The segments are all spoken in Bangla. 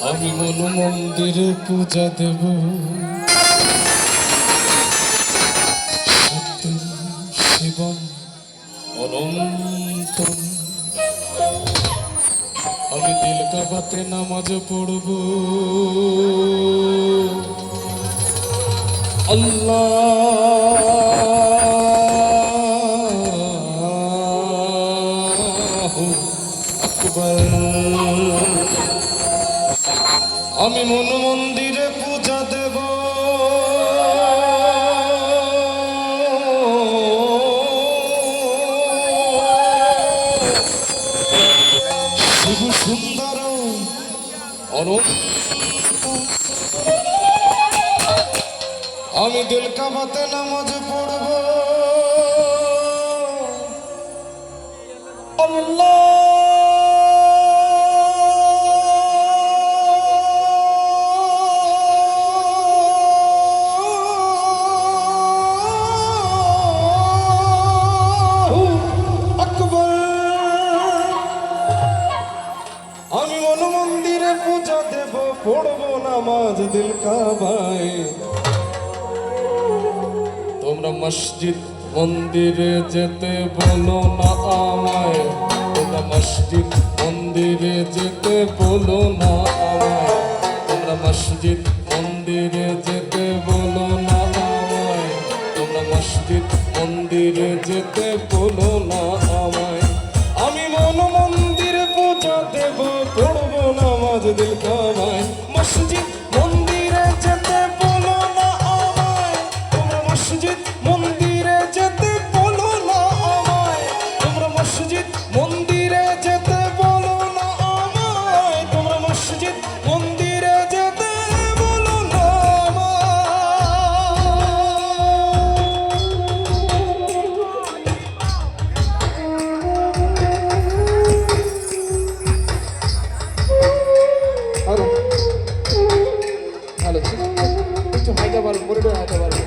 আমি মন মন্দিরে পূজা দেব সত্যম শিবম অনন্তম। আমি দিল কাবাতে নামাজ পড়ব আল্লাহু আকবার। আমি মন মন্দিরে পূজা দেব শিব সুন্দর অনন্ত। আমি দিল কাবাতে নামাজ পড়ব আল্লাহ আমি মন মন্দিরে পূজা দেব পড়বো নামাজ দিল কাবায়। তোমরা মসজিদ মন্দিরে যেতে বলো না আমায়, তোমরা মসজিদ মন্দিরে যেতে বলো না আমায়, তোমরা মসজিদ মন্দিরে যেতে বলো না আমায়, তোমরা মসজিদ মন্দিরে যেতে বলো না আমায়। আমি মন মন্দিরে পূজা দেব পড়বো নামাজ দিল কাবায়। মসজিদ মন্দিরে যেতে বলো না আমায়, তোমরা মসজিদ মন্দিরে যেতে বলো না আমায়, তোমরা মসজিদ মন্দিরে যেতে বলো না আমায়, তোমরা মসজিদ মন্দিরে যেতে বলো না আমায়। ভালো একটু হাইটা পারবো মরে হাইটা পারবো।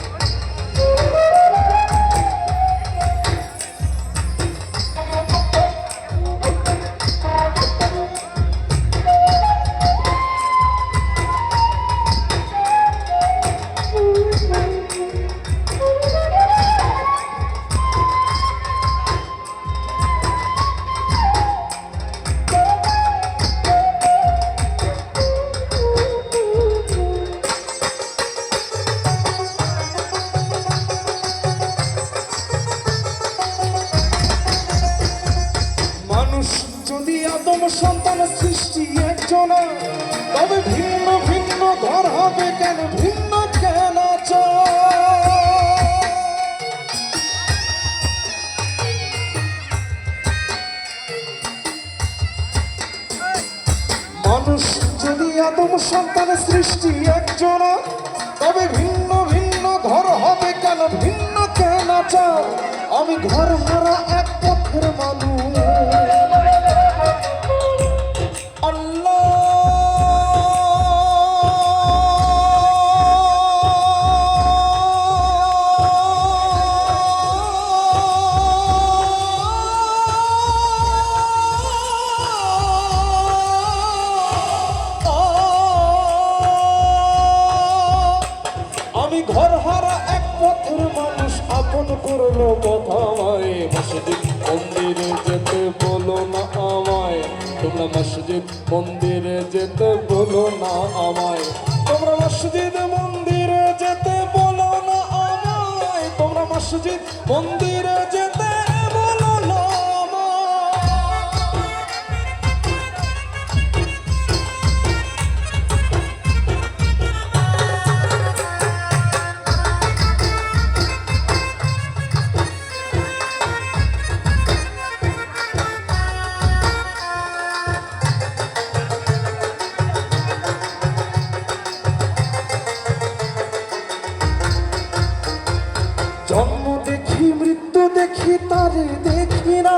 যদি আদম সন্তান সৃষ্টি একজন, তবে ভিন্ন ভিন্ন ঘর হবে কেন, ভিন্ন কেন মানুষ যদি আদম সন্তান সৃষ্টি একজন, তবে ভিন্ন ভিন্ন ঘর হবে কেন, ভিন্ন কেন আমি ঘর হারা এক পথের মানুষ। আমি ঘর হারা এক পথের মানুষ, আপন করলো কথায়। মসজিদ মন্দিরে যেতে বলো না আমায়, তোমরা মসজিদ মন্দিরে যেতে বলো না আমায়, তোমরা মসজিদ মন্দিরে যেতে বলো না আমায়, তোমরা মসজিদ মন্দিরে যেতে বলো না জন্ম দেখি মৃত্যু দেখি তারে দেখি না,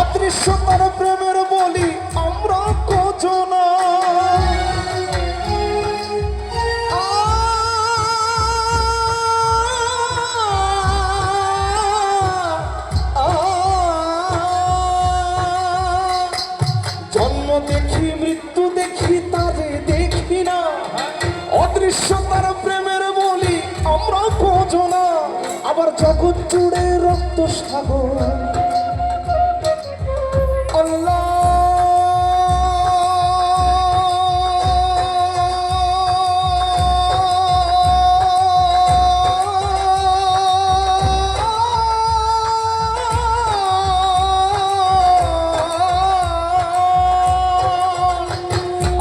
অদৃশ্য তার প্রেমের বলি আমরা কজনা। জন্ম দেখি মৃত্যু দেখি তারে আবার জগৎ জুড়ে রক্ত সাগর আল্লাহ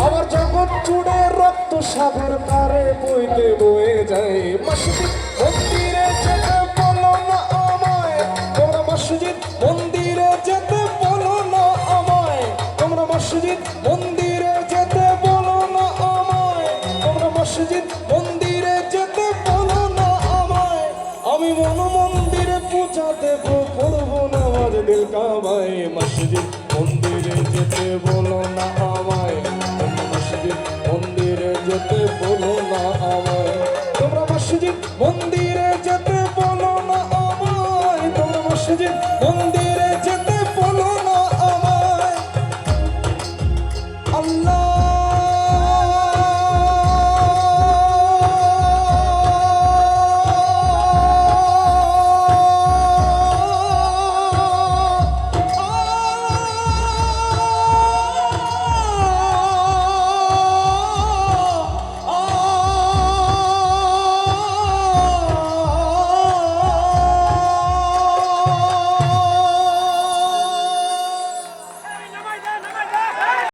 আবার জগৎ জুড়ে রক্ত সাগর তারে বইতে বয়ে যায় মসজিদ মন্দিরে যেতে বলো না আমায় তোমরা মসজিদ মন্দিরে যেতে বলো না আমায় তোমরা মসজিদ মন্দিরে যেতে বলো না আমায় তোমরা মসজিদ মন্দিরে যেতে বলো না আমায় আমি মন মন্দিরে পূজা দেব পড়বো নামাজ দিল কাবায় মসজিদ মন্দিরে যেতে বলো না আমায় তোমরা মসজিদ মন্দিরে যেতে বলো না আমায় তোমরা মসজিদ মন্দিরে যেতে